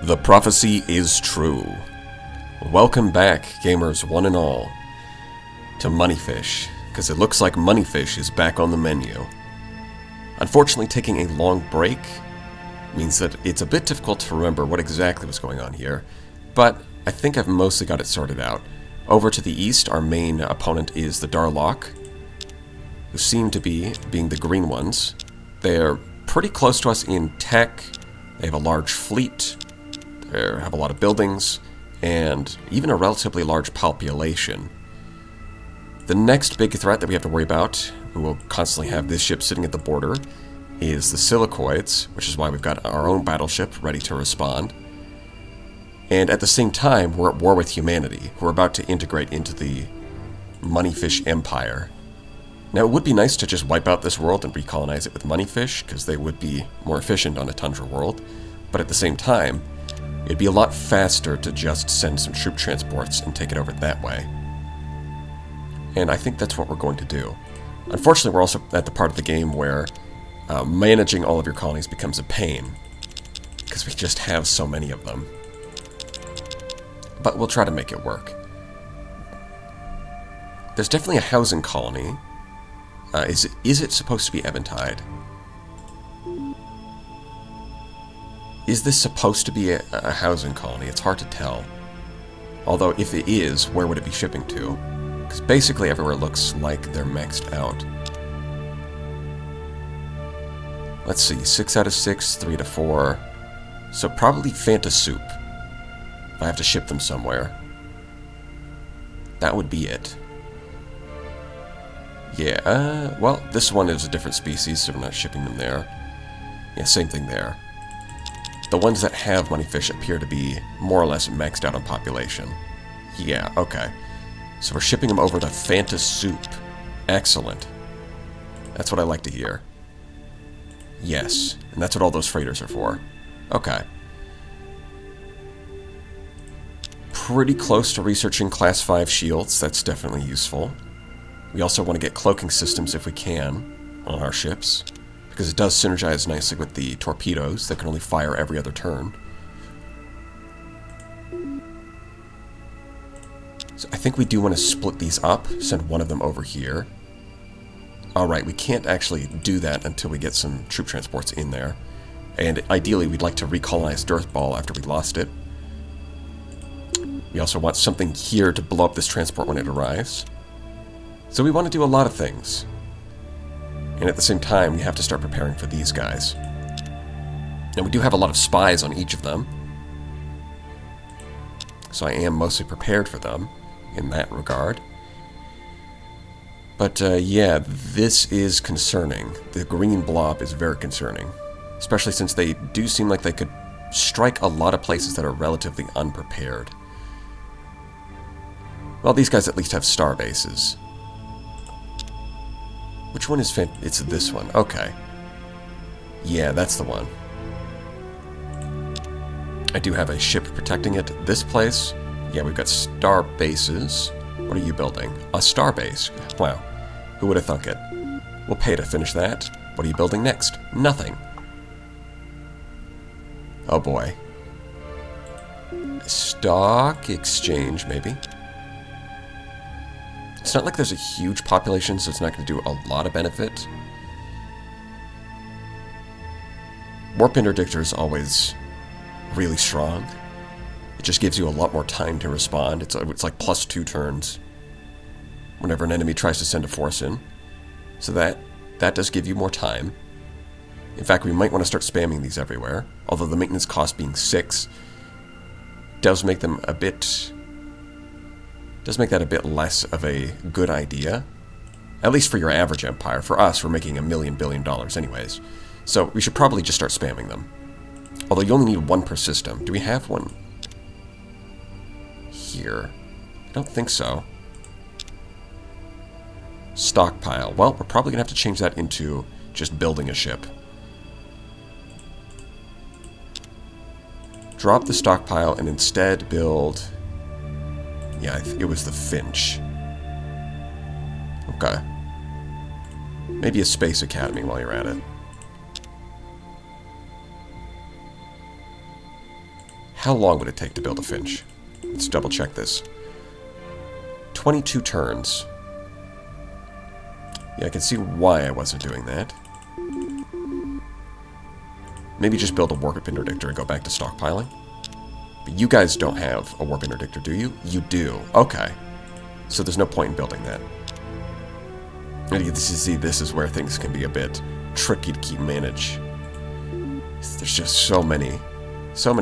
The prophecy is true. Welcome back, gamers one and all, to Moneyfish, because it looks like Moneyfish is back on the menu. Unfortunately, taking a long break means that it's a bit difficult to remember what exactly was going on here, but I think I've mostly got it sorted out. Over to the east, our main opponent is the Darlock, who seem to be being the green ones. They're pretty close to us in tech, they have a large fleet, they have a lot of buildings, and even a relatively large population. The next big threat that we have to worry about, who will constantly have this ship sitting at the border, is the Silicoids, which is why we've got our own battleship ready to respond. And at the same time, we're at war with humanity, who are about to integrate into the Moneyfish Empire. Now, it would be nice to just wipe out this world and recolonize it with Moneyfish, because they would be more efficient on a tundra world, but at the same time, it'd be a lot faster to just send some troop transports and take it over that way. And I think that's what we're going to do. Unfortunately, we're also at the part of the game where managing all of your colonies becomes a pain, because we just have so many of them. But we'll try to make it work. There's definitely a housing colony. Is it supposed to be Eventide? Is this supposed to be a housing colony? It's hard to tell. Although, if it is, where would it be shipping to? Because basically everywhere looks like they're maxed out. Let's see, 6 out of 6, 3 out of 4. So probably Fanta Soup. If I have to ship them somewhere. That would be it. Yeah, well, this one is a different species, so we're not shipping them there. Yeah, same thing there. The ones that have Moneyfish appear to be more or less maxed out on population. Yeah, okay. So we're shipping them over to Fanta Soup. Excellent. That's what I like to hear. Yes, and that's what all those freighters are for. Okay. Pretty close to researching Class 5 shields. That's definitely useful. We also want to get cloaking systems if we can on our ships, because it does synergize nicely with the torpedoes that can only fire every other turn. So I think we do want to split these up, send one of them over here. Alright, we can't actually do that until we get some troop transports in there. And ideally, we'd like to recolonize Dirtball after we lost it. We also want something here to blow up this transport when it arrives. So we want to do a lot of things. And at the same time, we have to start preparing for these guys. And we do have a lot of spies on each of them. So I am mostly prepared for them in that regard. But yeah, this is concerning. The green blob is very concerning. Especially since they do seem like they could strike a lot of places that are relatively unprepared. Well, these guys at least have star bases. Which one is it's this one. Okay. Yeah, that's the one. I do have a ship protecting it. This place, yeah, we've got star bases. What are you building? A star base. Wow. Who would have thunk it? We'll pay to finish that. What are you building next? Nothing. Oh boy. Stock exchange, maybe. It's not like there's a huge population, so it's not going to do a lot of benefit. Warp Interdictor is always really strong. It just gives you a lot more time to respond. It's like +2 turns whenever an enemy tries to send a force in. So that does give you more time. In fact, we might want to start spamming these everywhere. Although the maintenance cost being 6 does make them a bit... does make that a bit less of a good idea. At least for your average empire. For us, we're making $1 billion anyways. So we should probably just start spamming them. Although you only need one per system. Do we have one here? I don't think so. Stockpile. Well, we're probably going to have to change that into just building a ship. Drop the stockpile and instead build... yeah, it was the Finch. Okay. Maybe a Space Academy while you're at it. How long would it take to build a finch? Let's double check this. 22 turns. Yeah, I can see why I wasn't doing that. Maybe just build a warp interdictor and go back to stockpiling. But you guys don't have a warp interdictor, do you? You do. Okay. So there's no point in building that. And you see, this is where things can be a bit tricky to keep manage. There's just so many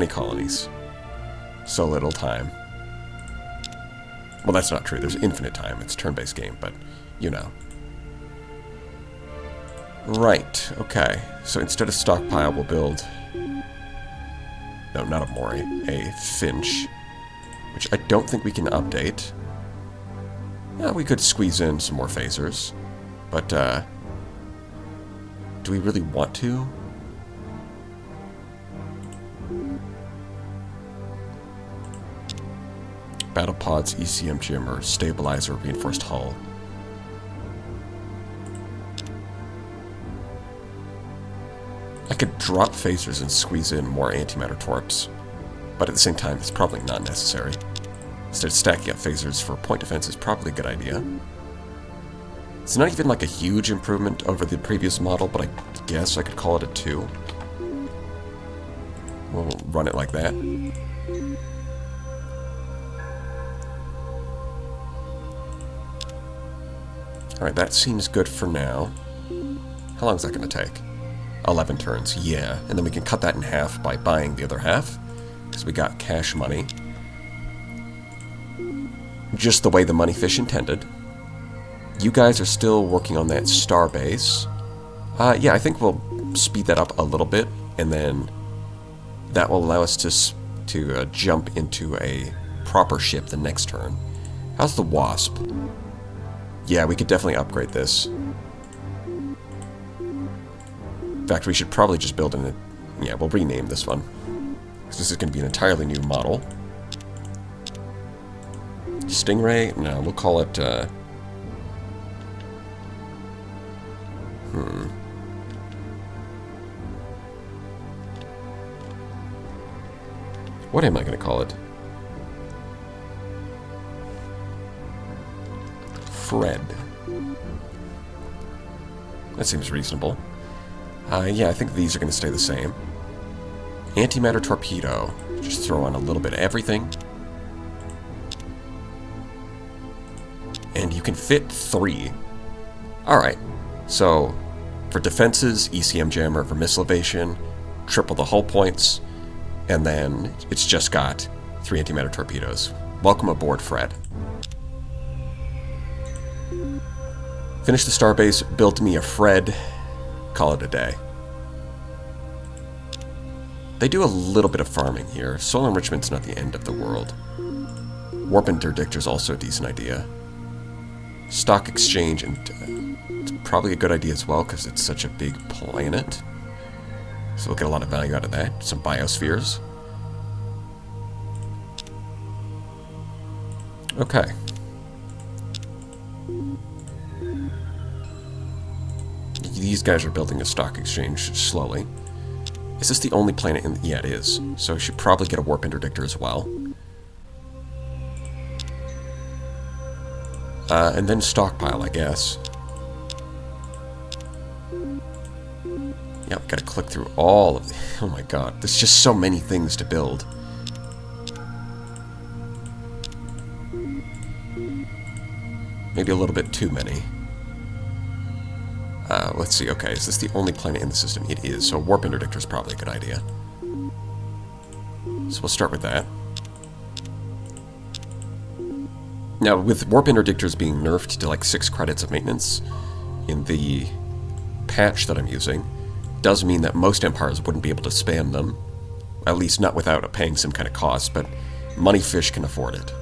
colonies. So little time. Well, that's not true. There's infinite time. It's a turn-based game, but you know. Right, okay. So instead of stockpile, we'll build... No, not a Mori. A Finch. Which I don't think we can update. Yeah, we could squeeze in some more phasers. But, do we really want to? Battle pods, ECM jammer, stabilizer, reinforced hull. I could drop phasers and squeeze in more antimatter torps, but at the same time, it's probably not necessary. Instead, stacking up phasers for point defense is probably a good idea. It's not even like a huge improvement over the previous model, but I guess I could call it a 2. We'll run it like that. Alright, that seems good for now. How long is that going to take? 11 turns, yeah. And then we can cut that in half by buying the other half, because we got cash money. Just the way the money fish intended. You guys are still working on that star base. Yeah, I think we'll speed that up a little bit, and then that will allow us to jump into a proper ship the next turn. How's the Wasp? Yeah, we could definitely upgrade this. In fact, we should probably just build in it. Yeah, we'll rename this one, because this is going to be an entirely new model. Stingray? No, we'll call it, What am I going to call it? Fred. That seems reasonable. Yeah, I think these are going to stay the same. Antimatter torpedo. Just throw on a little bit of everything. And you can fit 3. Alright, so for defenses, ECM jammer. For missile evasion, triple the hull points. And then it's just got 3 antimatter torpedoes. Welcome aboard, Fred. Finish the starbase, build me a Fred, call it a day. They do a little bit of farming here. Solar enrichment's not the end of the world. Warp interdictor's also a decent idea. Stock exchange, and it's probably a good idea as well because it's such a big planet. So we'll get a lot of value out of that. Some biospheres. Okay. These guys are building a stock exchange slowly. Is this the only planet in... Yeah, it is. So I should probably get a warp interdictor as well. And then stockpile, I guess. Yep, gotta click through all of the... Oh my god, there's just so many things to build. Maybe a little bit too many. Let's see, okay, is this the only planet in the system? It is, so warp interdictor is probably a good idea. So we'll start with that. Now, with warp interdictors being nerfed to like 6 credits of maintenance in the patch that I'm using, does mean that most empires wouldn't be able to spam them, at least not without paying some kind of cost, but Moneyfish can afford it.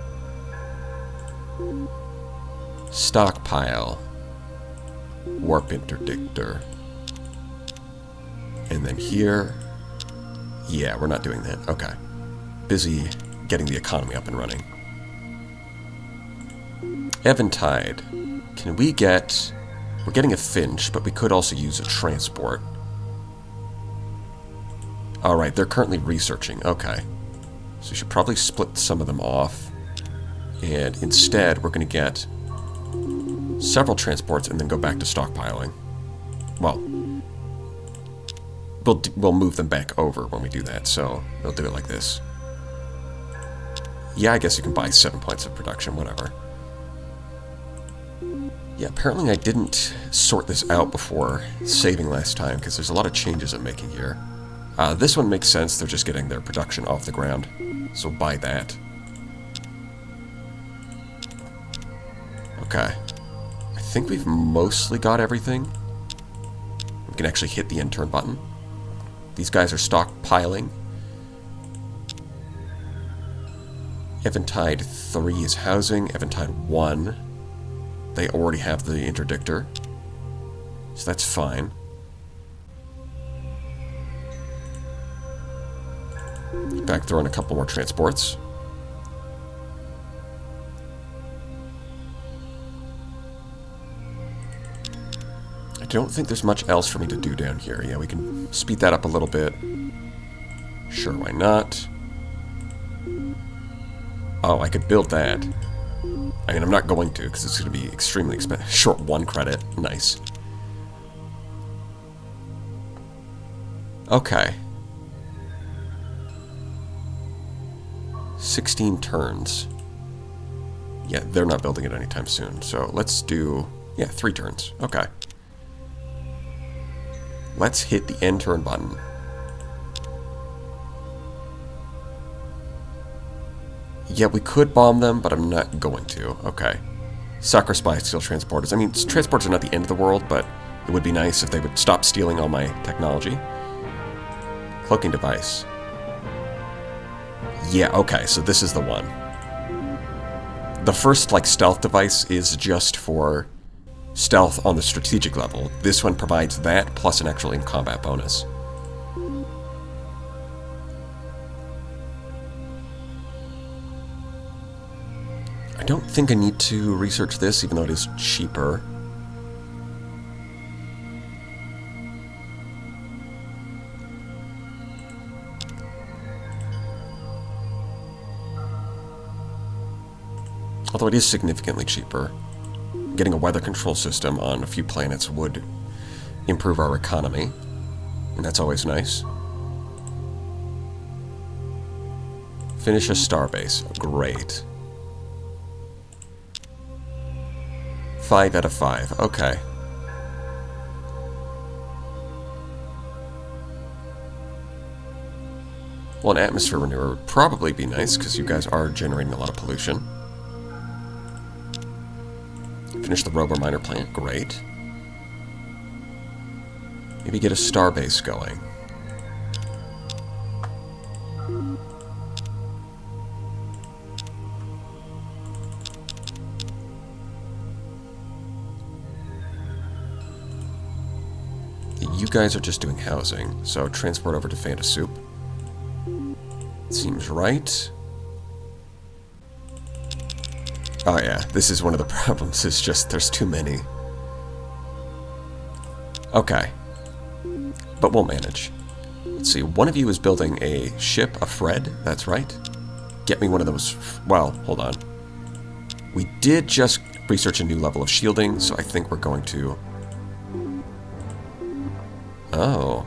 Stockpile. Warp interdictor. And then here... Yeah, we're not doing that. Okay. Busy getting the economy up and running. Eventide. Can we get... We're getting a Finch, but we could also use a transport. Alright, they're currently researching. Okay. So we should probably split some of them off. And instead, we're going to get several transports and then go back to stockpiling. Well, we'll move them back over when we do that, so we'll do it like this. Yeah, I guess you can buy 7 points of production, whatever. Yeah, apparently I didn't sort this out before saving last time, because there's a lot of changes I'm making here. This one makes sense, they're just getting their production off the ground, so buy that. Okay. I think we've mostly got everything. We can actually hit the end turn button. These guys are stockpiling. Eventide 3 is housing. Eventide 1, they already have the interdictor. So that's fine. Back throwing a couple more transports. I don't think there's much else for me to do down here. Yeah, we can speed that up a little bit. Sure, why not? Oh, I could build that. I mean, I'm not going to, because it's going to be extremely expensive. Short 1 credit. Nice. Okay. 16 turns. Yeah, they're not building it anytime soon. So let's do, yeah, 3 turns. Okay. Let's hit the end turn button. Yeah, we could bomb them, but I'm not going to. Okay. Sucker spy steal transporters. I mean, transporters are not the end of the world, but it would be nice if they would stop stealing all my technology. Cloaking device. Yeah, okay, so this is the one. The first, like, stealth device is just for stealth on the strategic level. This one provides that, plus an actual in-combat bonus. I don't think I need to research this, even though it is cheaper. Although it is significantly cheaper. Getting a weather control system on a few planets would improve our economy, and that's always nice. Finish a starbase. Great. 5 out of 5. Okay. Well, an atmosphere renewer would probably be nice, because you guys are generating a lot of pollution. Finish the Robo Miner plant. Great. Maybe get a starbase going. You guys are just doing housing, so transport over to Fanta Soup. Seems right. Oh yeah, this is one of the problems, it's just there's too many. Okay. But we'll manage. Let's see, one of you is building a ship, a Fred, that's right. Get me one of those, well, hold on. We did just research a new level of shielding, so I think we're going to... Oh.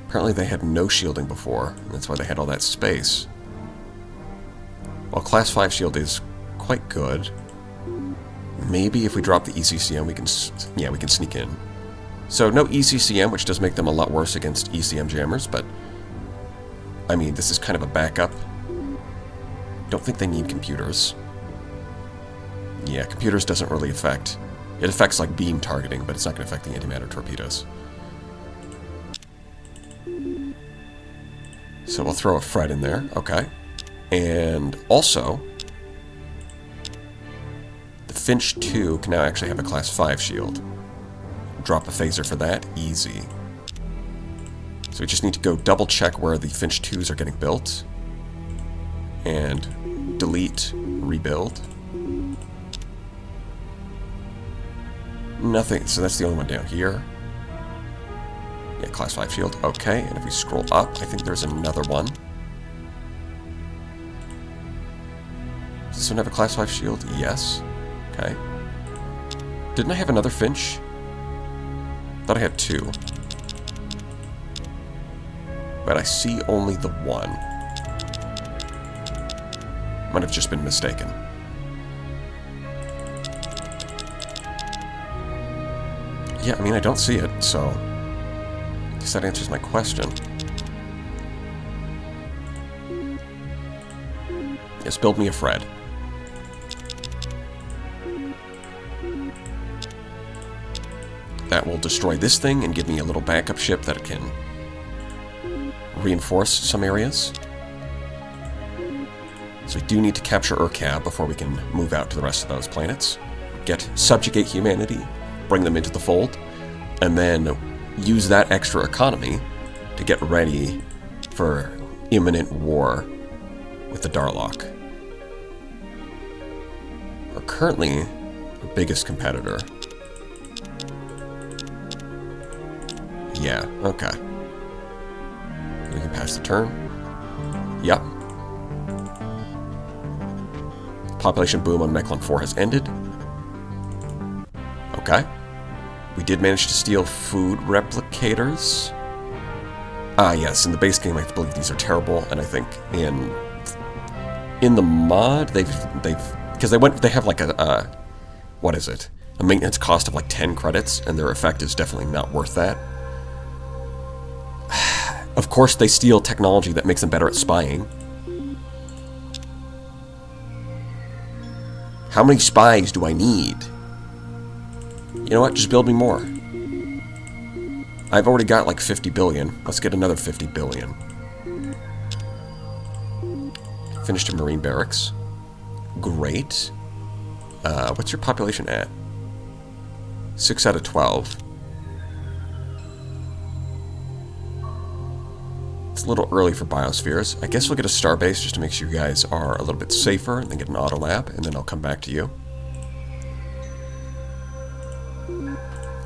Apparently they had no shielding before, and that's why they had all that space. Well, Class 5 shield is quite good. Maybe if we drop the ECCM, we can sneak in. So no ECCM, which does make them a lot worse against ECM jammers, but I mean, this is kind of a backup. Don't think they need computers. Yeah, computers doesn't really affect... It affects like beam targeting, but it's not going to affect the antimatter torpedoes. So we'll throw a Fred in there, okay. And also, the Finch 2 can now actually have a Class 5 shield. Drop a phaser for that, easy. So we just need to go double check where the Finch 2s are getting built. And delete, rebuild. Nothing, so that's the only one down here. Yeah, Class 5 shield, okay. And if we scroll up, I think there's another one. Does this one have a class 5 shield? Yes. Okay. Didn't I have another Finch? Thought I had 2. But I see only the one. Might have just been mistaken. Yeah, I mean, I don't see it, so I guess that answers my question. Yes, build me a Fred. That will destroy this thing and give me a little backup ship that can reinforce some areas. So we do need to capture Ur-Cab before we can move out to the rest of those planets. Subjugate humanity, bring them into the fold, and then use that extra economy to get ready for imminent war with the Darlock. We're currently our biggest competitor. Yeah, okay. We can pass the turn. Yep. Population boom on Mechlin 4 has ended. Okay. We did manage to steal food replicators. Ah, yes, in the base game I believe these are terrible, and I think in the mod they've because they have like a what is it? A maintenance cost of like 10 credits, and their effect is definitely not worth that. Of course, they steal technology that makes them better at spying. How many spies do I need? You know what? Just build me more. I've already got like 50 billion. Let's get another 50 billion. Finished a Marine barracks. Great. What's your population at? 6 out of 12. It's a little early for biospheres. I guess we'll get a starbase just to make sure you guys are a little bit safer, and then get an auto lab, and then I'll come back to you.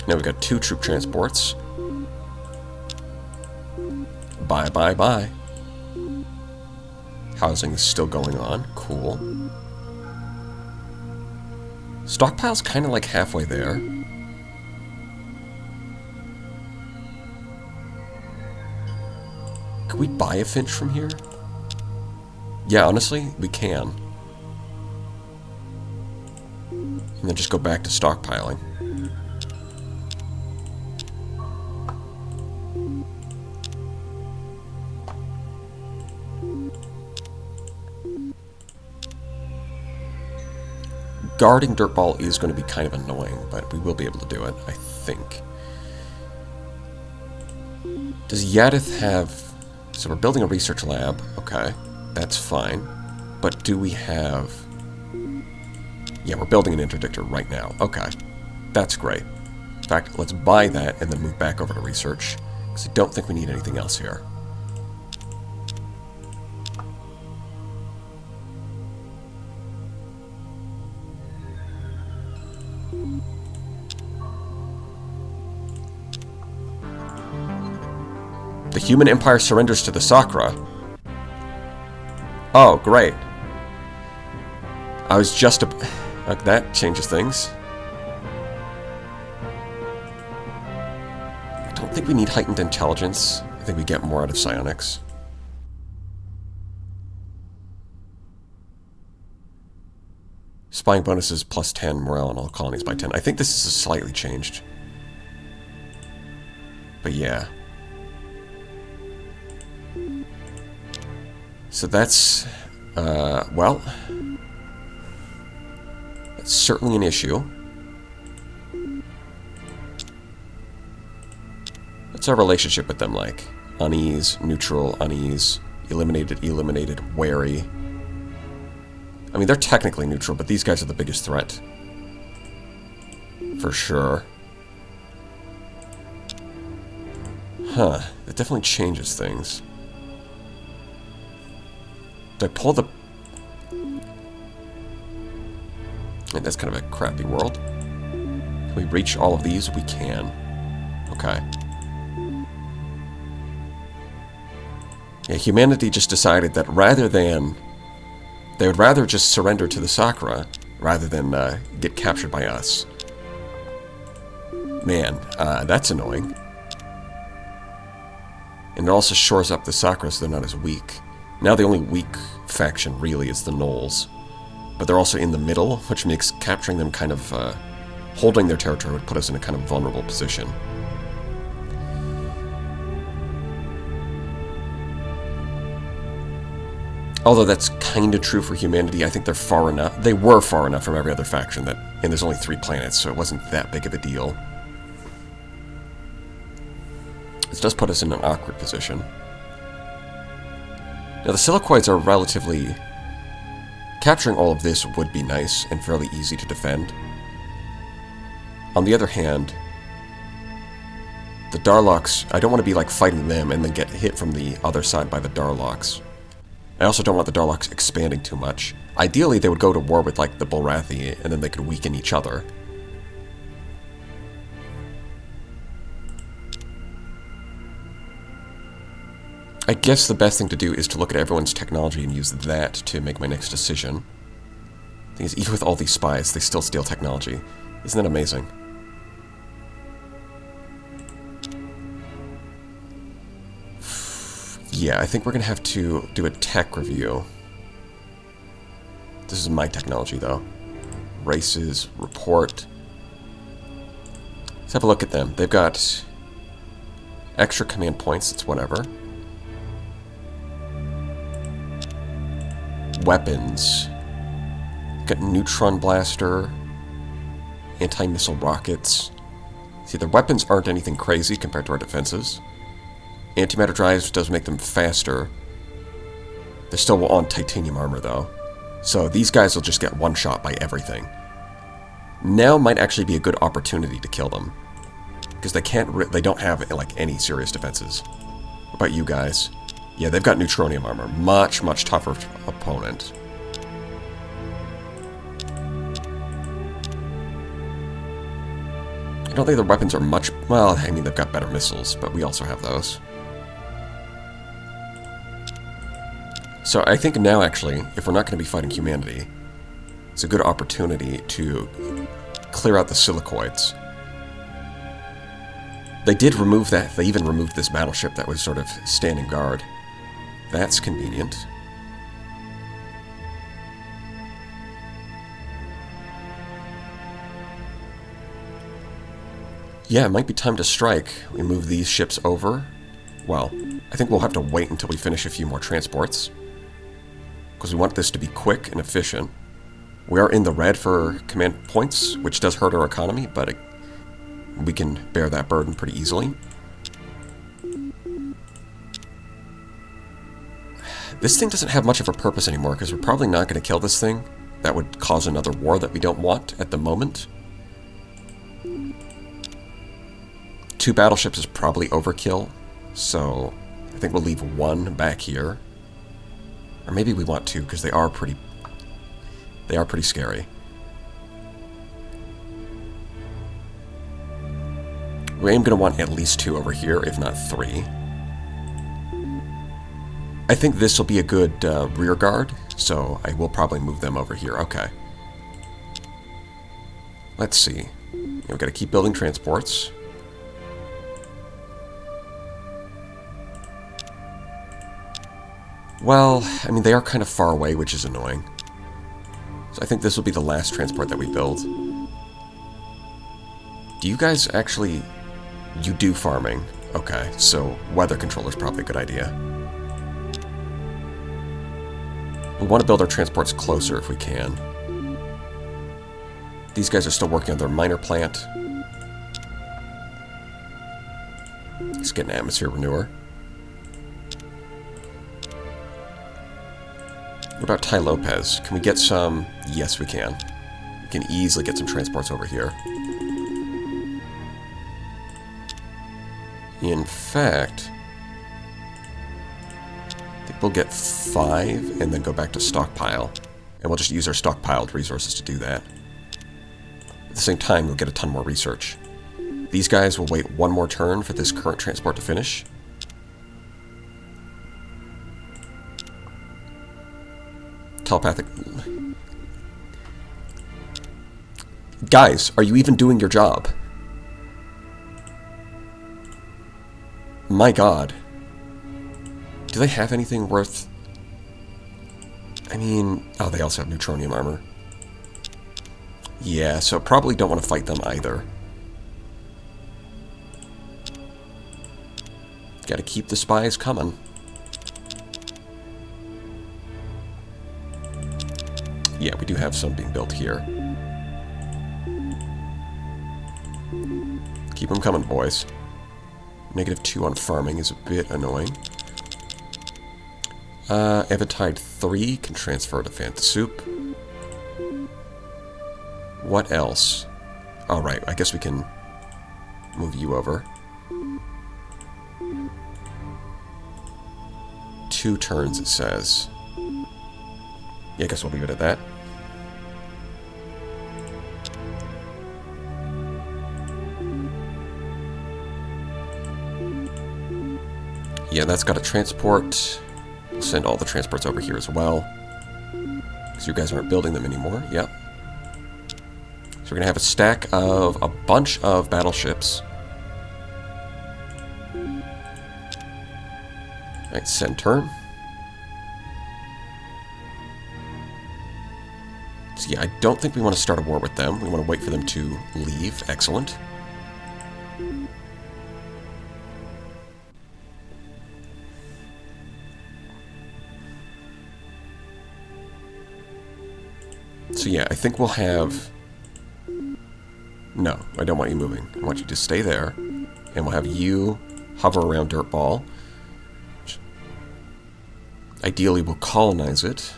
Now we've got 2 troop transports. Bye, bye, bye. Housing is still going on. Cool. Stockpile's kind of like halfway there. Can we buy a Finch from here? Yeah, honestly, we can. And then just go back to stockpiling. Guarding Dirtball is going to be kind of annoying, but we will be able to do it, I think. Does Yadith have... So we're building a research lab. Okay, that's fine. But do we have... Yeah, we're building an interdictor right now. Okay, that's great. In fact, let's buy that and then move back over to research, because I don't think we need anything else here. The human empire surrenders to the Sakra. Oh, great. I was just that changes things. I don't think we need heightened intelligence. I think we get more out of psionics. Spying bonuses plus 10, morale on all colonies by 10. I think this is slightly changed. But yeah. So that's, well, that's certainly an issue. What's our relationship with them like? Unease, neutral, unease, eliminated, wary. I mean, they're technically neutral, but these guys are the biggest threat. For sure. Huh, that definitely changes things. Did I pull the... That's kind of a crappy world. Can we reach all of these? We can. Okay. Yeah, humanity just decided that rather than They would rather just surrender to the Sakura rather than get captured by us. Man, that's annoying. And it also shores up the Sakura so they're not as weak. Now the only weak faction really is the Gnolls. But they're also in the middle, which makes capturing them kind of... holding their territory would put us in a kind of vulnerable position. Although that's kind of true for humanity, I think they're far enough. They were far enough from every other faction that, and there's only 3 planets, so it wasn't that big of a deal. This does put us in an awkward position. Now the Silicoids are relatively... Capturing all of this would be nice and fairly easy to defend. On the other hand, the Darlocks, I don't want to be like fighting them and then get hit from the other side by the Darlocks. I also don't want the Darlocks expanding too much. Ideally, they would go to war with, like, the Bulrathi, and then they could weaken each other. I guess the best thing to do is to look at everyone's technology and use that to make my next decision. The thing is, even with all these spies, they still steal technology. Isn't that amazing? Yeah, I think we're going to have to do a tech review. This is my technology, though. Races, report. Let's have a look at them. They've got extra command points, it's whatever. Weapons. Got neutron blaster, anti-missile rockets. See, their weapons aren't anything crazy compared to our defenses. Antimatter drives does make them faster. They're still on titanium armor, though. So these guys will just get one shot by everything. Now might actually be a good opportunity to kill them. Because they don't have, like, any serious defenses. What about you guys? Yeah, they've got neutronium armor. Much, much tougher opponent. I don't think their weapons are much... Well, I mean, they've got better missiles, but we also have those. So I think now, actually, if we're not going to be fighting humanity, it's a good opportunity to clear out the Silicoids. They did remove that. They even removed this battleship that was sort of standing guard. That's convenient. Yeah, it might be time to strike. We move these ships over. Well, I think we'll have to wait until we finish a few more transports, because we want this to be quick and efficient. We are in the red for command points, which does hurt our economy, but we can bear that burden pretty easily. This thing doesn't have much of a purpose anymore, because we're probably not going to kill this thing. That would cause another war that we don't want at the moment. 2 battleships is probably overkill, so I think we'll leave 1 back here. Or maybe we want 2, because they are pretty scary. We am going to want at least 2 over here, if not 3. I think this will be a good rear guard, so I will probably move them over here. Okay. Let's see. We've got to keep building transports. Well, I mean, they are kind of far away, which is annoying. So I think this will be the last transport that we build. Do you guys actually... You do farming. Okay, so weather control is probably a good idea. We want to build our transports closer if we can. These guys are still working on their miner plant. Let's get an atmosphere renewer. What about Tai Lopez? Can we get some... Yes, we can. We can easily get some transports over here. In fact, I think we'll get 5 and then go back to stockpile. And we'll just use our stockpiled resources to do that. At the same time, we'll get a ton more research. These guys will wait 1 more turn for this current transport to finish. telepathic... Guys, are you even doing your job? My god. Do they have anything worth... I mean... Oh, they also have neutronium armor. Yeah, so probably don't want to fight them either. Gotta keep the spies coming. Yeah, we do have some being built here. Keep them coming, boys. -2 on farming is a bit annoying. Eventide 3 can transfer to Fantha Soup. What else? All right, I guess we can move you over. 2 turns, it says. Yeah, I guess we'll leave it at that. Yeah, that's got a transport. We'll send all the transports over here as well. Because you guys aren't building them anymore. Yep. So we're going to have a stack of a bunch of battleships. Alright, send turn. So yeah, I don't think we want to start a war with them. We want to wait for them to leave. Excellent. So yeah, I think we'll have... No, I don't want you moving. I want you to stay there. And we'll have you hover around Dirtball. Ideally, we'll colonize it.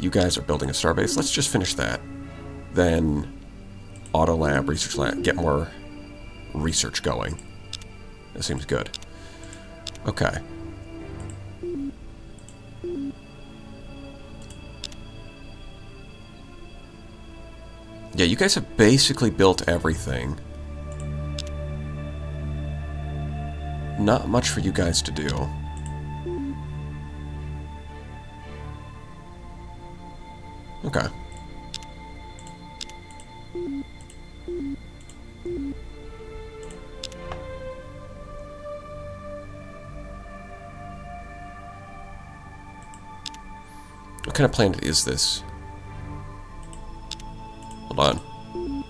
You guys are building a starbase. Let's just finish that. Then Auto Lab, Research Lab, get more research going. That seems good. Okay. Yeah, you guys have basically built everything. Not much for you guys to do. Okay. What kind of planet is this? Hold on.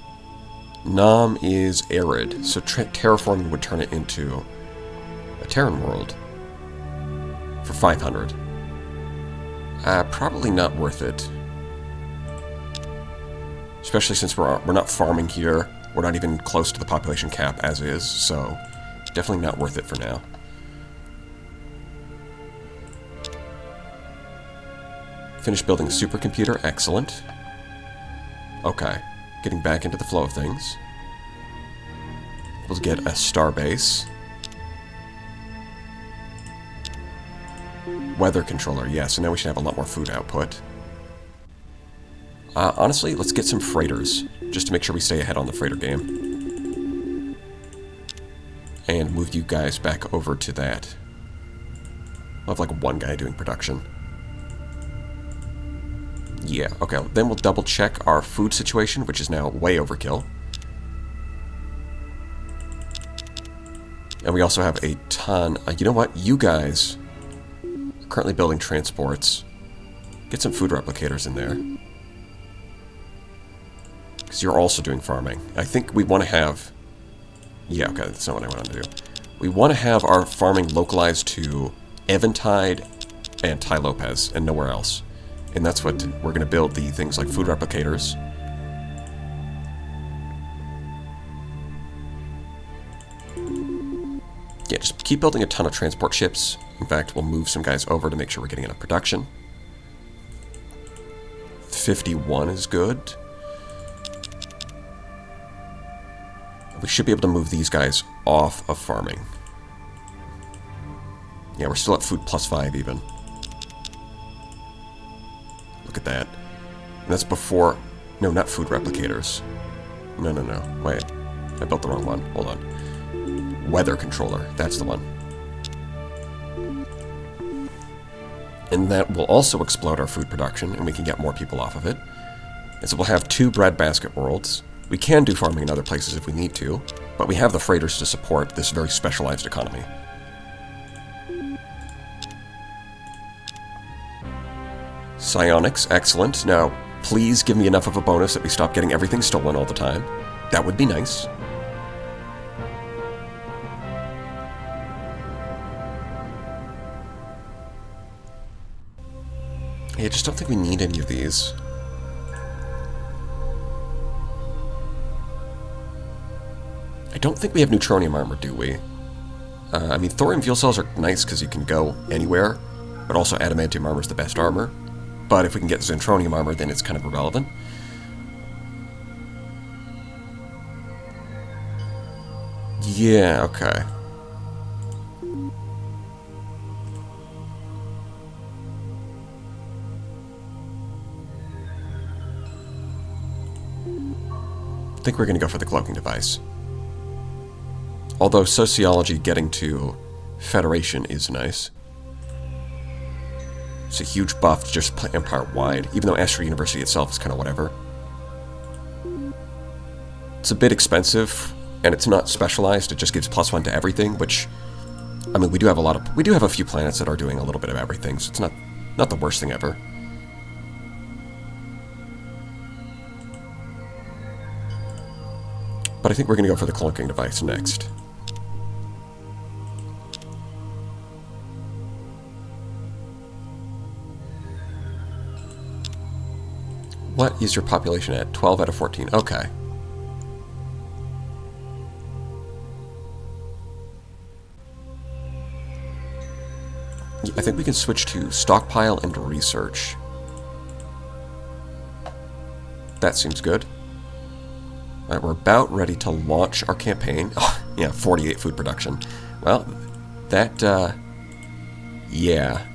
Nam is arid, so terraforming would turn it into a Terran world for 500. Probably not worth it. Especially since we're not farming here. We're not even close to the population cap as is, so definitely not worth it for now. Finish building a supercomputer. Excellent. Okay. Getting back into the flow of things. We'll get a starbase. Weather controller. Yeah, so now we should have a lot more food output. Honestly, let's get some freighters, just to make sure we stay ahead on the freighter game. And move you guys back over to that. We'll have like one guy doing production. Yeah, okay, then we'll double check our food situation, which is now way overkill. And we also have a ton... you know what? You guys are currently building transports. Get some food replicators in there. Because you're also doing farming. I think we want to have... Yeah, okay, that's not what I want to do. We want to have our farming localized to Eventide and Tai Lopez, and nowhere else. And that's what we're going to build, the things like food replicators. Yeah, just keep building a ton of transport ships. In fact, we'll move some guys over to make sure we're getting into production. 51 is good. We should be able to move these guys off of farming. Yeah, we're still at food +5 even. Look at that. And that's before... No, not food replicators. No. Wait. I built the wrong one. Hold on. Weather controller. That's the one. And that will also explode our food production, and we can get more people off of it. And so we'll have 2 breadbasket worlds. We can do farming in other places if we need to, but we have the freighters to support this very specialized economy. Psionics, excellent. Now, please give me enough of a bonus that we stop getting everything stolen all the time. That would be nice. I just don't think we need any of these. I don't think we have neutronium armor, do we? I mean, thorium fuel cells are nice because you can go anywhere, but also adamantium armor is the best armor. But if we can get zentronium armor, then it's kind of irrelevant. Yeah, okay. I think we're going to go for the cloaking device. Although sociology getting to Federation is nice. It's a huge buff just Empire-wide, even though Astro University itself is kind of whatever. It's a bit expensive, and it's not specialized. It just gives +1 to everything, which, I mean, we do have a few planets that are doing a little bit of everything, so it's not the worst thing ever. But I think we're going to go for the cloaking device next. What is your population at? 12 out of 14. Okay. I think we can switch to stockpile and research. That seems good. Alright, we're about ready to launch our campaign. Oh, yeah, 48 food production. Well, that, yeah.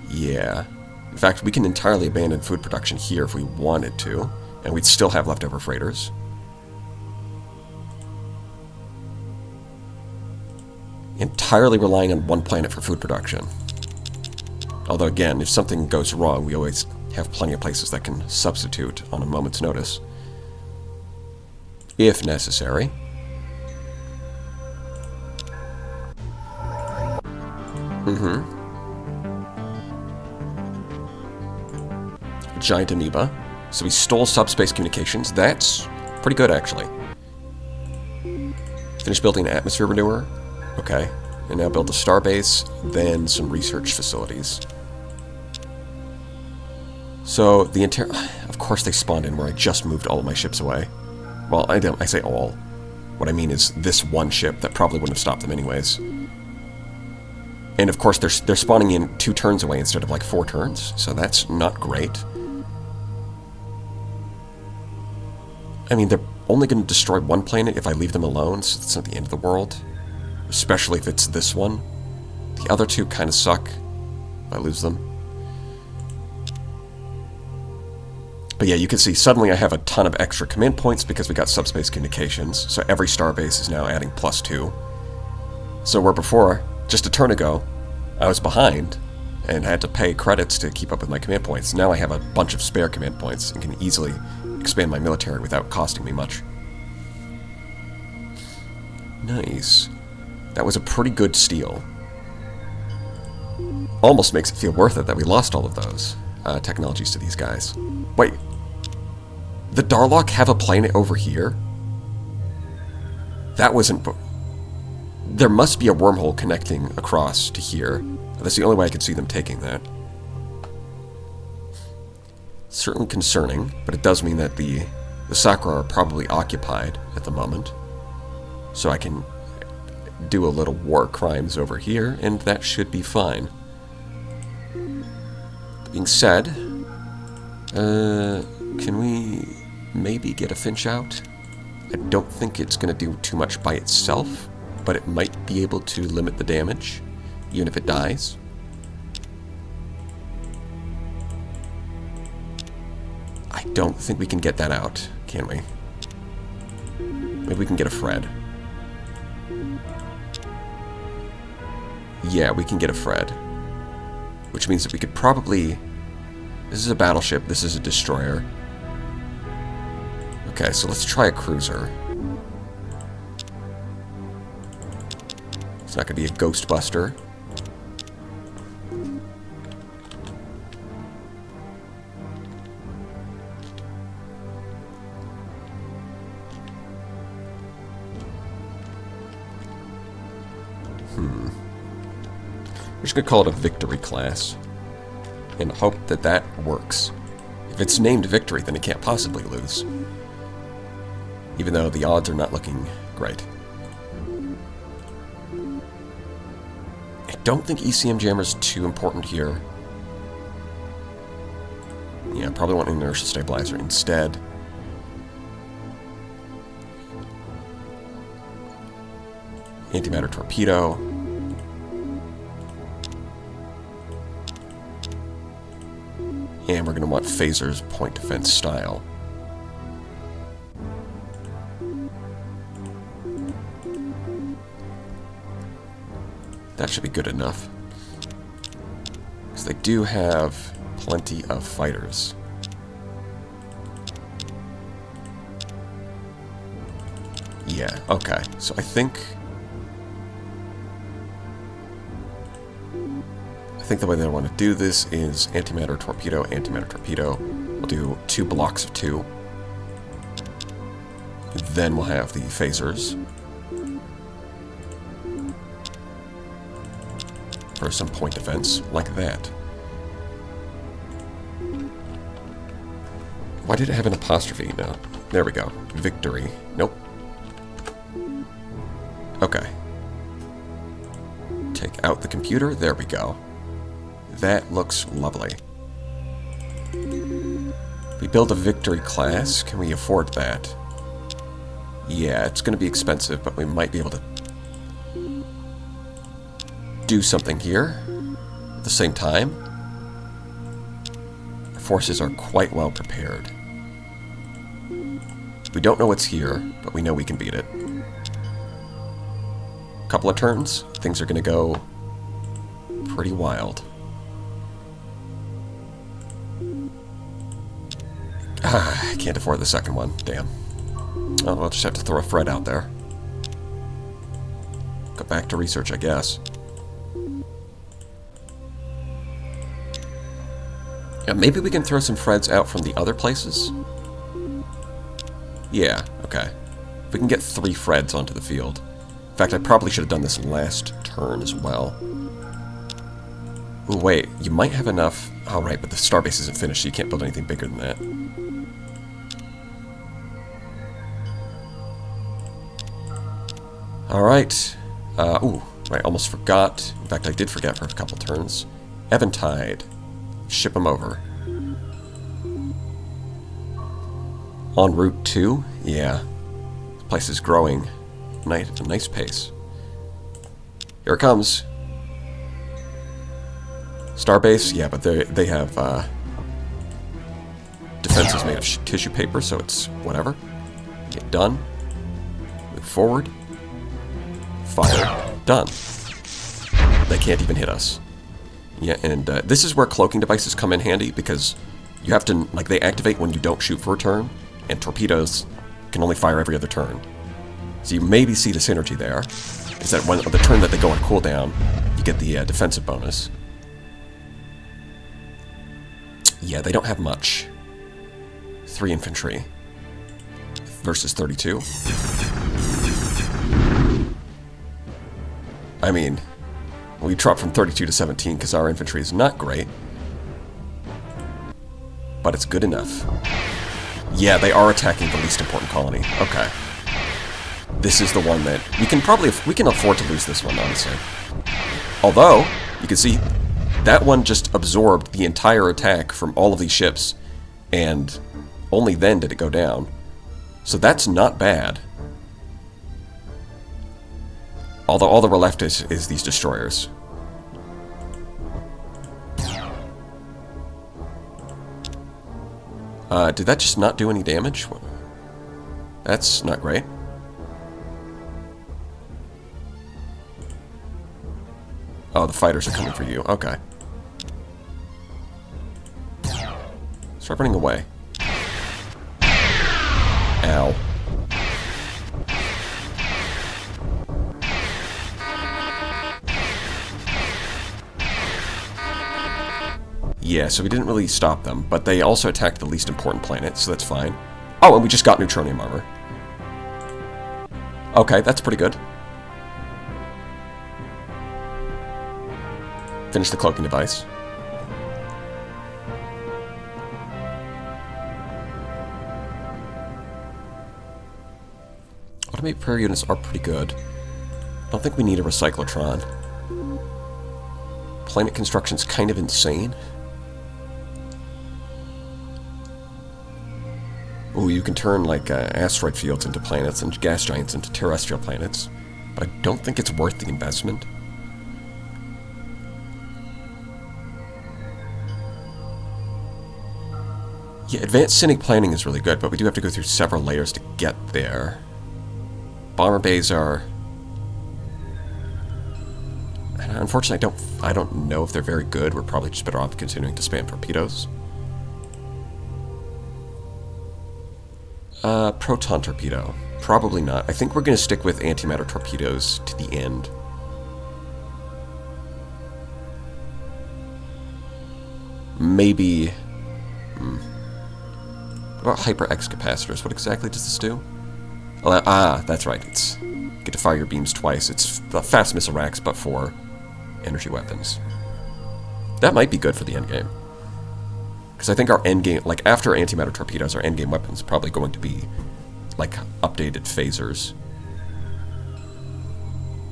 Yeah. In fact, we can entirely abandon food production here if we wanted to, and we'd still have leftover freighters. Entirely relying on one planet for food production. Although again, if something goes wrong, we always have plenty of places that can substitute on a moment's notice. If necessary. Giant amoeba. So we stole subspace communications. That's pretty good, actually. Finish building an atmosphere renewer. Okay. And now build a starbase, then some research facilities. So the entire... Of course they spawned in where I just moved all of my ships away. Well, I say all. What I mean is this one ship that probably wouldn't have stopped them anyways. And of course they're spawning in 2 turns away instead of like 4 turns, so that's not great. I mean, they're only going to destroy one planet if I leave them alone, so it's not the end of the world. Especially if it's this one. The other 2 kind of suck if I lose them. But yeah, you can see suddenly I have a ton of extra command points because we got subspace communications, so every starbase is now adding +2. So where before, just a turn ago, I was behind and had to pay credits to keep up with my command points. Now I have a bunch of spare command points and can easily expand my military without costing me much. Nice. That was a pretty good steal. Almost makes it feel worth it that we lost all of those technologies to these guys. Wait. The Darlock have a planet over here? That wasn't... There must be a wormhole connecting across to here. That's the only way I could see them taking that. Certainly concerning, but it does mean that the Sakura are probably occupied at the moment. So I can do a little war crimes over here, and that should be fine. That being said, can we maybe get a Finch out? I don't think it's going to do too much by itself, but it might be able to limit the damage, even if it dies. I don't think we can get that out, can we? Maybe we can get a Fred. Yeah, we can get a Fred. Which means that we could probably... This is a battleship, this is a destroyer. Okay, so let's try a cruiser. It's not going to be a Ghostbuster. We're just going to call it a Victory class and hope that that works. If it's named Victory, then it can't possibly lose. Even though the odds are not looking great. I don't think ECM Jammer's too important here. Yeah, probably want an inertial stabilizer instead. Antimatter torpedo. And we're going to want phasers point defense style. That should be good enough. Because they do have plenty of fighters. Yeah, okay. So I think the way that I want to do this is antimatter torpedo, antimatter torpedo. We'll do 2 blocks of 2. Then we'll have the phasers for some point defense, like that. Why did it have an apostrophe? No. There we go. Victory. Nope. Okay. Take out the computer. There we go. That looks lovely. We build a Victory class. Can we afford that? Yeah, it's going to be expensive, but we might be able to do something here at the same time. Our forces are quite well prepared. We don't know what's here, but we know we can beat it. Couple of turns, things are going to go pretty wild. I can't afford the second one. Damn. Oh, I'll just have to throw a Fred out there. Go back to research, I guess. Yeah, maybe we can throw some Freds out from the other places? Yeah, okay. If we can get 3 Freds onto the field. In fact, I probably should have done this last turn as well. Ooh, wait, you might have enough... Oh, right, but the starbase isn't finished, so you can't build anything bigger than that. Alright. Ooh, right, almost forgot. In fact, I did forget for a couple turns. Eventide. Ship them over. En route 2? Yeah. This place is growing at a nice pace. Here it comes. Starbase? Yeah, but they have defenses made of tissue paper, so it's whatever. Get done. Move forward. Fire. Done. They can't even hit us. Yeah, and this is where cloaking devices come in handy, because you have to, like, they activate when you don't shoot for a turn, and torpedoes can only fire every other turn. So you maybe see the synergy there, is that when the turn that they go on cooldown, you get the defensive bonus. Yeah, they don't have much. 3 infantry versus 32. I mean, we dropped from 32 to 17 because our infantry is not great. But it's good enough. Yeah, they are attacking the least important colony. Okay. This is the one that... We can afford to lose this one, honestly. Although, you can see, that one just absorbed the entire attack from all of these ships. And only then did it go down. So that's not bad. Although all that were left is these destroyers. Did that just not do any damage? That's not great. Oh, the fighters are coming for you. Okay. Start running away. Ow. Yeah, so we didn't really stop them, but they also attacked the least important planet, so that's fine. Oh, and we just got neutronium armor. Okay, that's pretty good. Finish the cloaking device. Automated prayer units are pretty good. I don't think we need a recyclotron. Planet construction's kind of insane. Ooh, you can turn, like, asteroid fields into planets and gas giants into terrestrial planets. But I don't think it's worth the investment. Yeah, advanced scenic planning is really good, but we do have to go through several layers to get there. Bomber bays are... Unfortunately, I don't know if they're very good. We're probably just better off continuing to spam torpedoes. Proton torpedo. Probably not. I think we're going to stick with antimatter torpedoes to the end. Maybe... What about hyper-X capacitors? What exactly does this do? Oh, that's right. It's get to fire your beams twice. It's the fast missile racks, but for energy weapons. That might be good for the endgame. Because I think our endgame, like after antimatter torpedoes, our endgame weapon is probably going to be like updated phasers.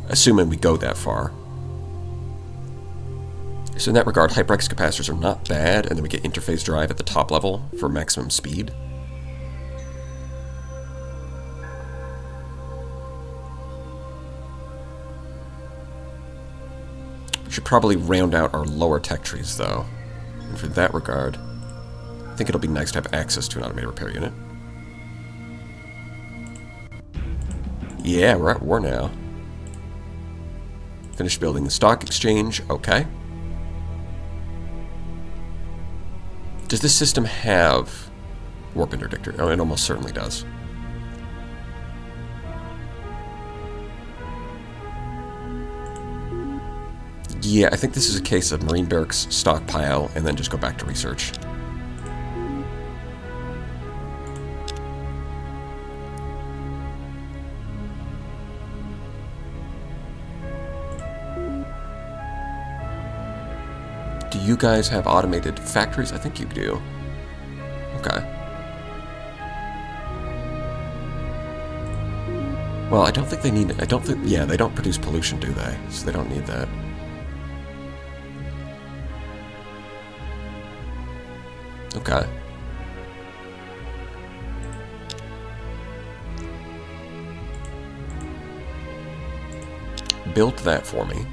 Assuming we go that far. So in that regard, HyperX capacitors are not bad, and then we get interface drive at the top level for maximum speed. We should probably round out our lower tech trees, though. And for that regard, I think it'll be nice to have access to an automated repair unit. Yeah, we're at war now. Finish building the stock exchange. Okay. Does this system have warp interdictor? Oh, it almost certainly does. Yeah, I think this is a case of Marine Barracks stockpile and then just go back to research. Do you guys have automated factories? I think you do. Okay. Well, I don't think they need... yeah, they don't produce pollution, do they? So they don't need that. Okay. Build that for me.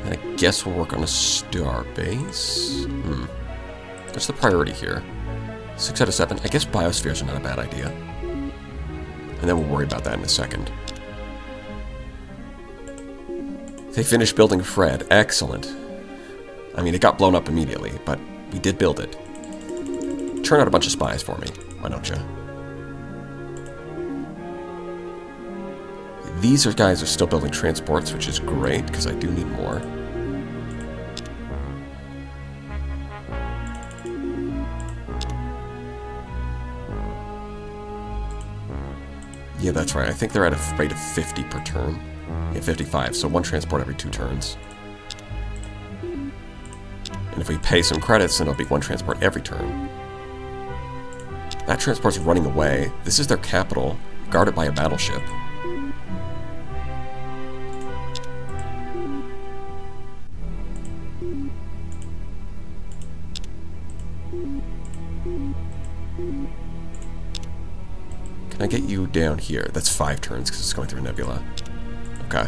And I guess we'll work on a star base. What's the priority here? 6 out of 7. I guess biospheres are not a bad idea. And then we'll worry about that in a second. They finished building Fred. Excellent. I mean, it got blown up immediately, but we did build it. Turn out a bunch of spies for me. Why don't you? These guys are still building transports, which is great, because I do need more. Yeah, that's right. I think they're at a rate of 50 per turn. Yeah, 55, so 1 transport every 2 turns. And if we pay some credits, then it'll be 1 transport every turn. That transport's running away. This is their capital, guarded by a battleship. Can I get you down here? That's 5 turns because it's going through a nebula. Okay.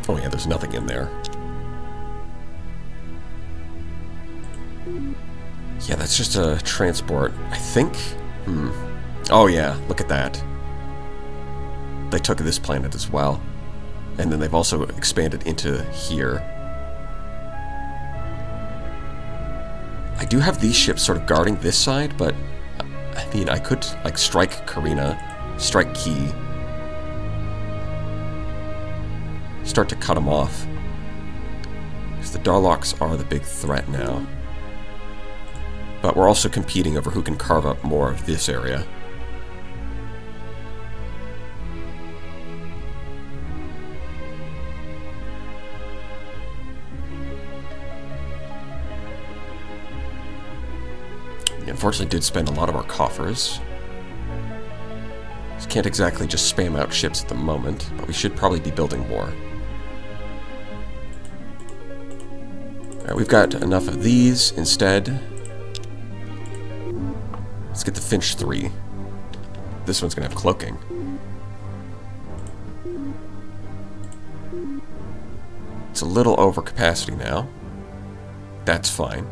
Oh yeah, there's nothing in there. Yeah, that's just a transport, I think. Oh yeah, look at that. they took this planet as well. And then they've also expanded into here. I do have these ships sort of guarding this side, but I mean, I could like strike Carina, strike Key, start to cut them off. Because the Darloks are the big threat now. But we're also competing over who can carve up more of this area. We unfortunately did spend a lot of our coffers. Can't exactly just spam out ships at the moment, but we should probably be building more. Alright, we've got enough of these instead. Let's get the Finch 3. This one's gonna have cloaking. It's a little over capacity now. That's fine.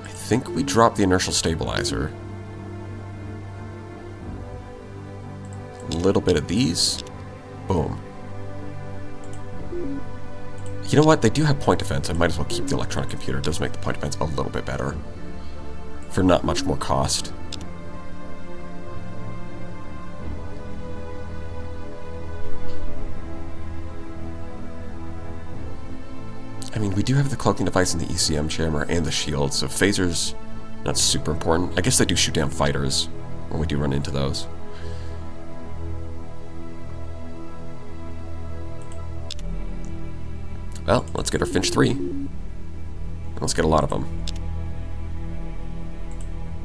I think we dropped the inertial stabilizer. A little bit of these. Boom. You know what? They do have point defense. I might as well keep the electronic computer. It does make the point defense a little bit better. For not much more cost. I mean, we do have the cloaking device and the ECM jammer and the shield, so phasers, not super important. I guess they do shoot down fighters when we do run into those. Well, let's get our Finch 3. And let's get a lot of them.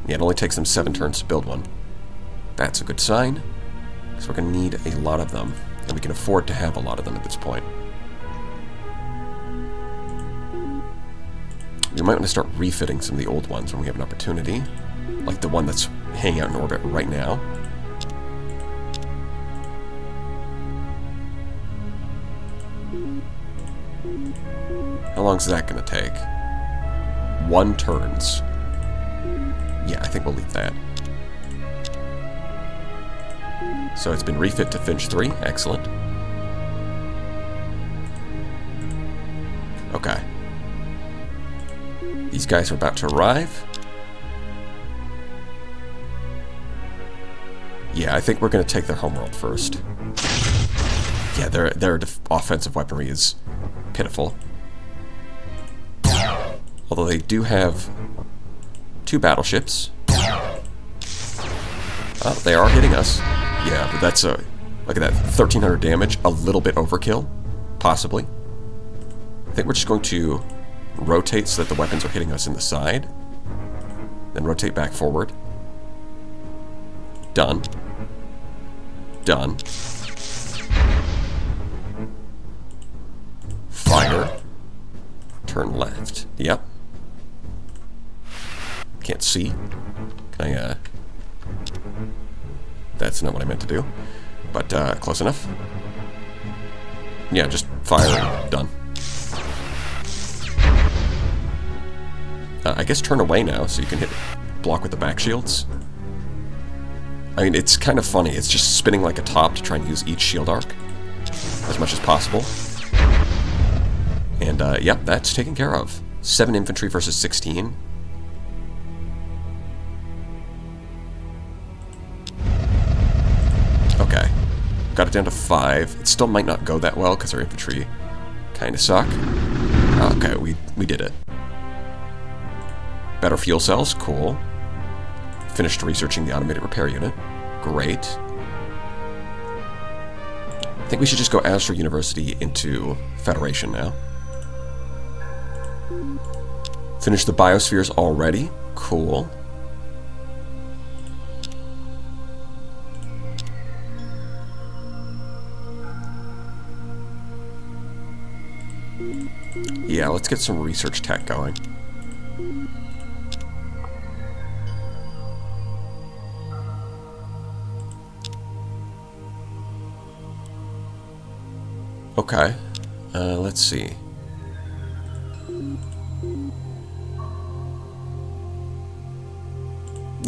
Yeah, it only takes them 7 turns to build one. That's a good sign, because we're going to need a lot of them, and we can afford to have a lot of them at this point. We might want to start refitting some of the old ones when we have an opportunity, like the one that's hanging out in orbit right now. How long is that going to take? 1 turns. Yeah, I think we'll leave that. So it's been refit to Finch 3. Excellent. Okay. These guys are about to arrive. Yeah, I think we're going to take their homeworld first. Yeah, their offensive weaponry is pitiful. Although they do have 2 battleships. Oh, they are hitting us. Yeah, but that's a... Look at that, 1,300 damage. A little bit overkill. Possibly. I think we're just going to rotate so that the weapons are hitting us in the side. Then rotate back forward. Done. Done. Fire. Turn left. Yep. Can't see. Can I, That's not what I meant to do. But, close enough. Yeah, just fire and done. I guess turn away now, so you can hit block with the back shields. I mean, it's kind of funny. It's just spinning like a top to try and use each shield arc as much as possible. And, yep, that's taken care of. 7 infantry versus 16. Okay. Got it down to 5. It still might not go that well, because our infantry kind of suck. Okay, we did it. Better fuel cells, cool. Finished researching the automated repair unit. Great. I think we should just go Astra University into Federation now. Finished the biospheres already. Cool. Yeah, let's get some research tech going. Okay, let's see.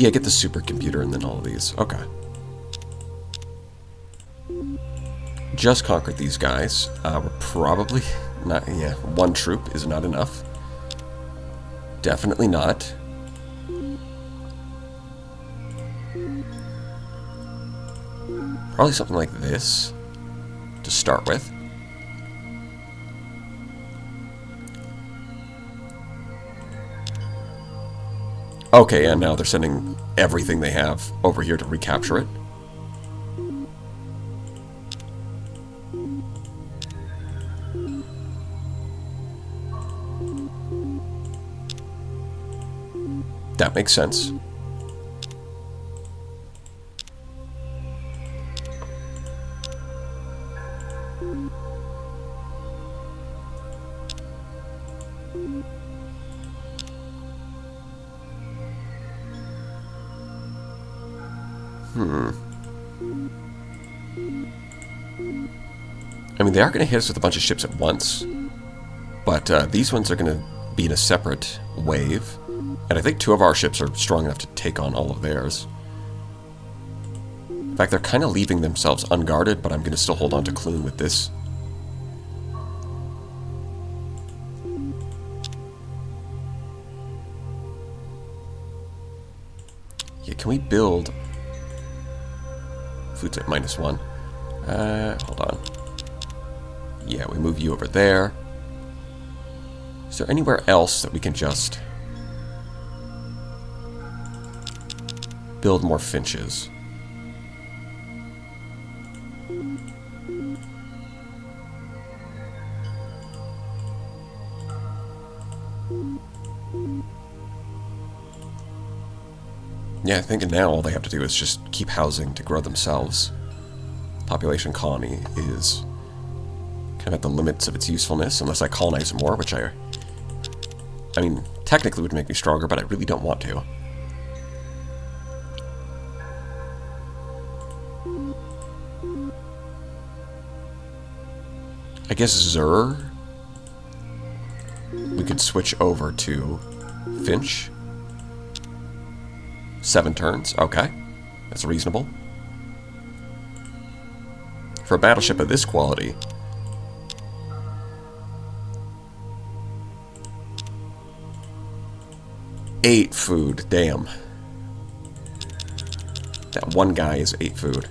Yeah, get the supercomputer and then all of these. Okay. Just conquered these guys. We're probably not... Yeah, one troop is not enough. Definitely not. Probably something like this to start with. Okay, and now they're sending everything they have over here to recapture it. That makes sense. I mean, they are going to hit us with a bunch of ships at once, but these ones are going to be in a separate wave, and I think 2 of our ships are strong enough to take on all of theirs. In fact, they're kind of leaving themselves unguarded, but I'm going to still hold on to Clune with this. Yeah, can we build... Food's at -1. Hold on. Yeah, we move you over there. Is there anywhere else that we can just build more finches? Yeah, I think now all they have to do is just keep housing to grow themselves. Population colony is kind of at the limits of its usefulness, unless I colonize more, which I mean, technically would make me stronger, but I really don't want to. I guess Zur, we could switch over to Finch. 7 turns, okay. That's reasonable. For a battleship of this quality, eight food, damn. That one guy is 8 food.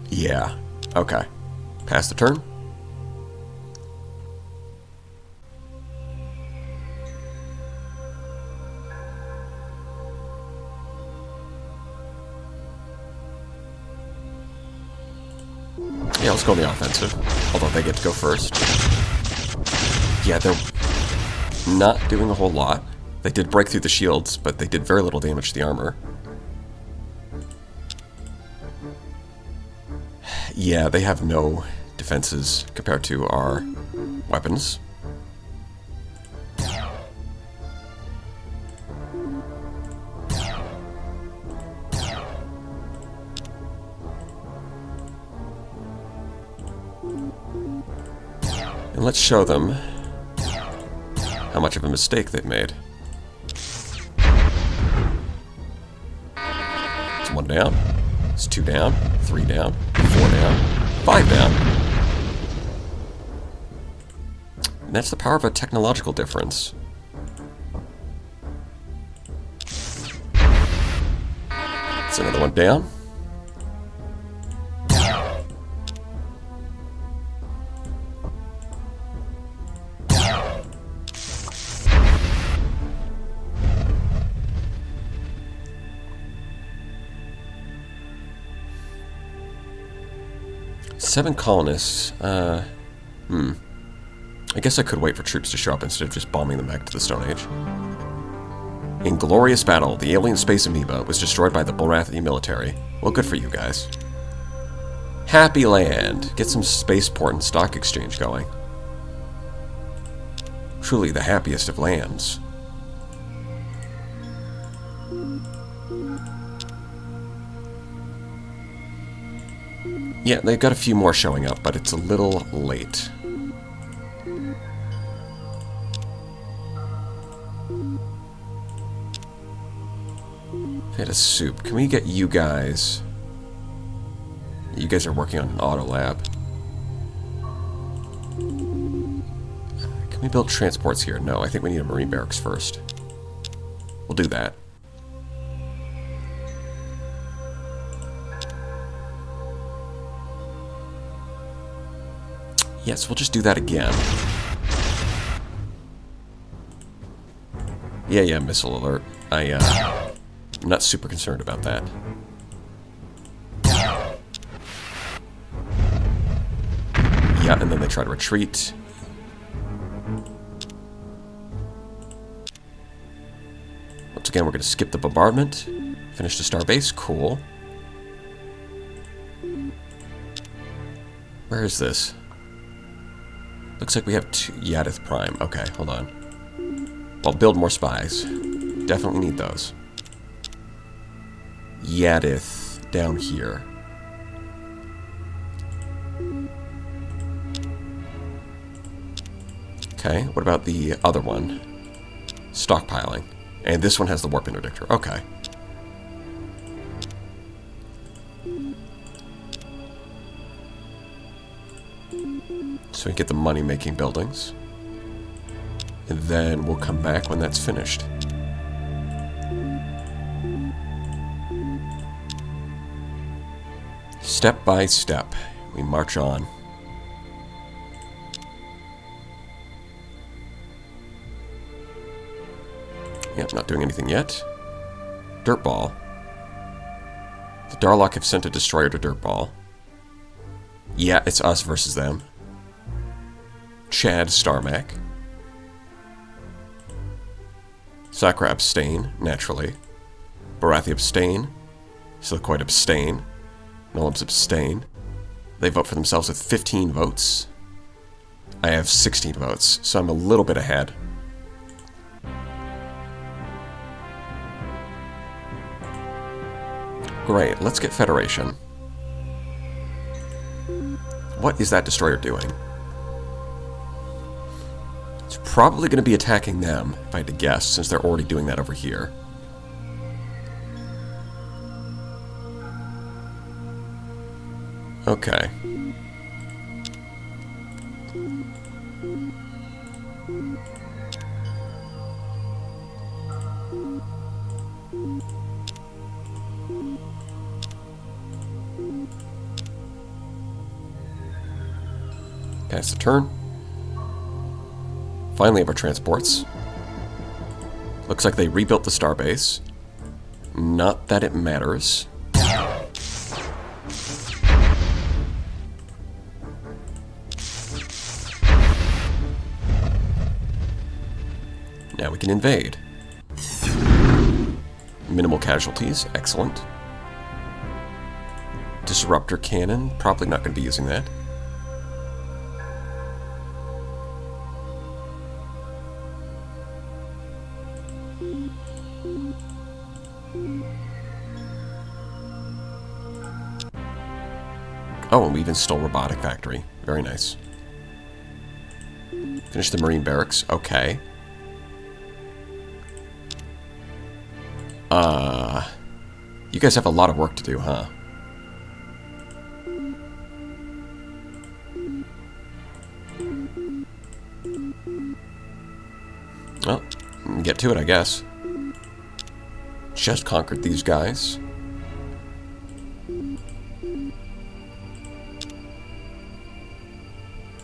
Yeah, okay. Pass the turn. Yeah, let's go on the offensive. Although they get to go first. Yeah, they're not doing a whole lot. They did break through the shields, but they did very little damage to the armor. Yeah, they have no defenses compared to our weapons. And let's show them how much of a mistake they've made. It's 1 down. It's 2 down. 3 down. 4 down. 5 down. And that's the power of a technological difference. It's another 1 down. Seven colonists. I guess I could wait for troops to show up instead of just bombing them back to the Stone Age. In glorious battle, the alien space amoeba was destroyed by the Bulrathi military. Well, good for you guys. Happy land. Get some spaceport and stock exchange going. Truly the happiest of lands. Yeah, they've got a few more showing up, but it's a little late. Tomato soup. Can we get you guys? You guys are working on an auto lab. Can we build transports here? No, I think we need a marine barracks first. We'll do that. Yes, we'll just do that again. Yeah, missile alert. I'm not super concerned about that. Yeah, and then they try to retreat. Once again, we're going to skip the bombardment. Finish the star base. Cool. Where is this? Looks like we have two Yadith Prime. Okay, hold on. Well, build more spies. Definitely need those. Yadith down here. Okay, what about the other one? Stockpiling. And this one has the warp interdictor. Okay. So we get the money-making buildings. And then we'll come back when that's finished. Step by step, we march on. Yep, not doing anything yet. Dirtball. The Darlock have sent a destroyer to Dirtball. Yeah, it's us versus them. Chad Starmac. Sakra abstain, naturally. Barathi abstain. Silicoid abstain. Nolabs abstain. They vote for themselves with 15 votes. I have 16 votes, so I'm a little bit ahead. Great, let's get Federation. What is that destroyer doing? It's probably going to be attacking them, if I had to guess, since they're already doing that over here. Okay. Pass the turn. Finally have our transports. Looks like they rebuilt the starbase. Not that it matters. Now we can invade. Minimal casualties, excellent. Disruptor cannon, probably not going to be using that. Oh, and we even stole Robotic Factory. Very nice. Finish the Marine Barracks. Okay. You guys have a lot of work to do, huh? Well, get to it, I guess. Just conquered these guys.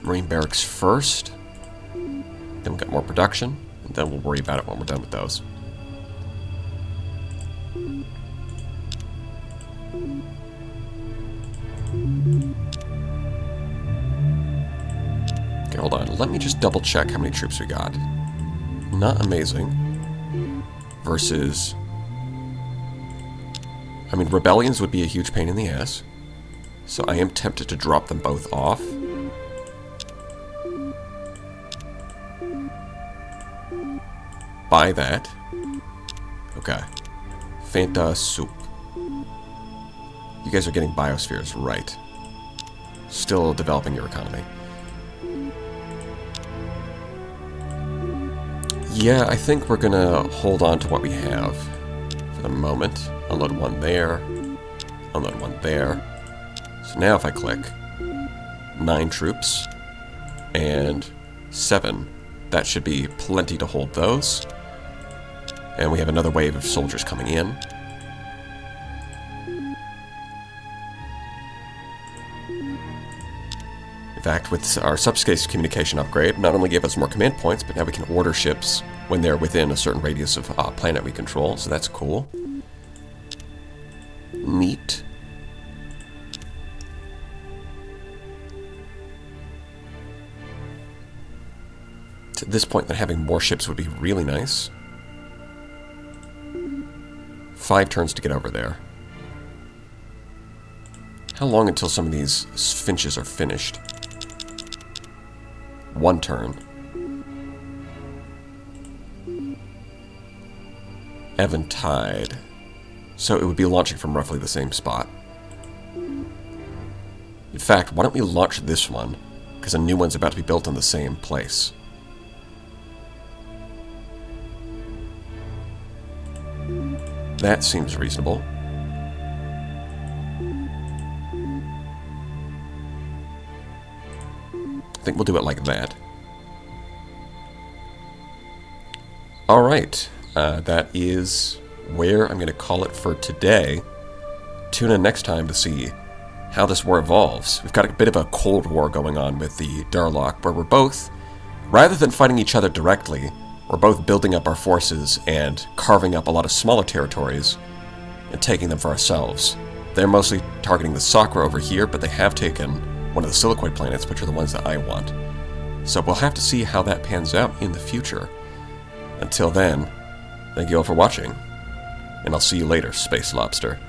Marine Barracks first. Then we'll get more production, and then we'll worry about it when we're done with those. Okay, hold on. Let me just double check how many troops we got. Not amazing. Versus... I mean, rebellions would be a huge pain in the ass. So I am tempted to drop them both off. Buy that. Okay. Fanta soup. You guys are getting biospheres, right. Still developing your economy. Yeah, I think we're gonna hold on to what we have for the moment. Unload one there. Unload one there. So now if I click 9 troops and 7, that should be plenty to hold those. And we have another wave of soldiers coming in. In fact, with our subspace communication upgrade, not only gave us more command points, but now we can order ships when they're within a certain radius of planet we control, so that's cool. Neat. At this point, then having more ships would be really nice. 5 turns to get over there. How long until some of these finches are finished? 1 turn. Eventide. So it would be launching from roughly the same spot. In fact, why don't we launch this one? Because a new one's about to be built in the same place. That seems reasonable. I think we'll do it like that. Alright, that is where I'm going to call it for today. Tune in next time to see how this war evolves. We've got a bit of a Cold War going on with the Darlock, where we're both, rather than fighting each other directly, we're both building up our forces and carving up a lot of smaller territories and taking them for ourselves. They're mostly targeting the Sakra over here, but they have taken one of the Silicoid planets, which are the ones that I want. So we'll have to see how that pans out in the future. Until then, thank you all for watching, and I'll see you later, Space Lobster.